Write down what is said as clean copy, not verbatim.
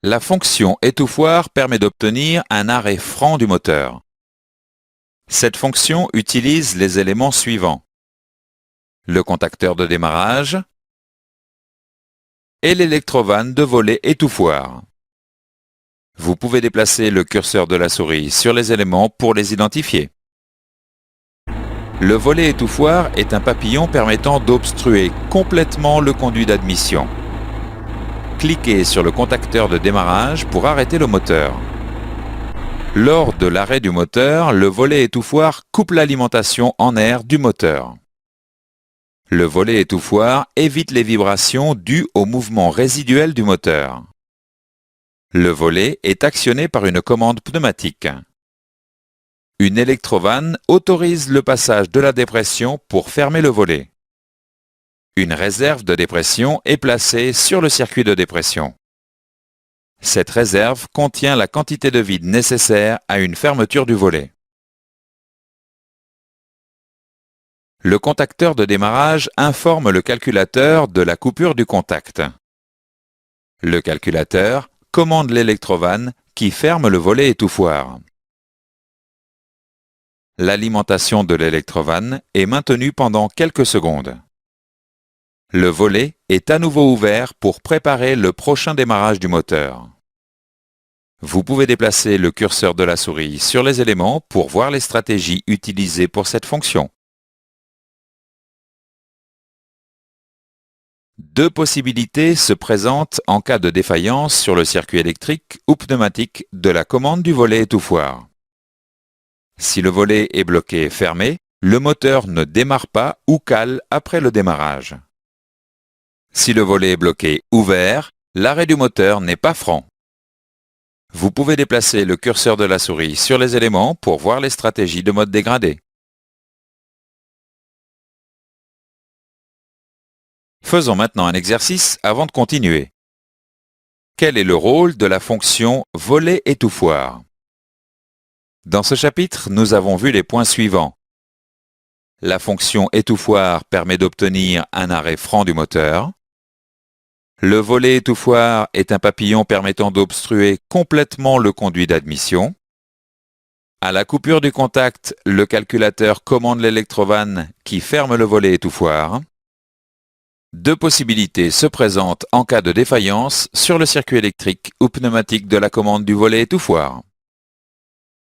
La fonction étouffoir permet d'obtenir un arrêt franc du moteur. Cette fonction utilise les éléments suivants: le contacteur de démarrage et l'électrovanne de volet étouffoir. Vous pouvez déplacer le curseur de la souris sur les éléments pour les identifier. Le volet étouffoir est un papillon permettant d'obstruer complètement le conduit d'admission. Cliquez sur le contacteur de démarrage pour arrêter le moteur. Lors de l'arrêt du moteur, le volet étouffoir coupe l'alimentation en air du moteur. Le volet étouffoir évite les vibrations dues au mouvement résiduel du moteur. Le volet est actionné par une commande pneumatique. Une électrovanne autorise le passage de la dépression pour fermer le volet. Une réserve de dépression est placée sur le circuit de dépression. Cette réserve contient la quantité de vide nécessaire à une fermeture du volet. Le contacteur de démarrage informe le calculateur de la coupure du contact. Le calculateur commande l'électrovanne qui ferme le volet étouffoir. L'alimentation de l'électrovanne est maintenue pendant quelques secondes. Le volet est à nouveau ouvert pour préparer le prochain démarrage du moteur. Vous pouvez déplacer le curseur de la souris sur les éléments pour voir les stratégies utilisées pour cette fonction. Deux possibilités se présentent en cas de défaillance sur le circuit électrique ou pneumatique de la commande du volet étouffoir. Si le volet est bloqué fermé, le moteur ne démarre pas ou cale après le démarrage. Si le volet est bloqué ouvert, l'arrêt du moteur n'est pas franc. Vous pouvez déplacer le curseur de la souris sur les éléments pour voir les stratégies de mode dégradé. Faisons maintenant un exercice avant de continuer. Quel est le rôle de la fonction volet étouffoir? Dans ce chapitre, nous avons vu les points suivants. La fonction étouffoir permet d'obtenir un arrêt franc du moteur. Le volet étouffoir est un papillon permettant d'obstruer complètement le conduit d'admission. À la coupure du contact, le calculateur commande l'électrovanne qui ferme le volet étouffoir. Deux possibilités se présentent en cas de défaillance sur le circuit électrique ou pneumatique de la commande du volet étouffoir.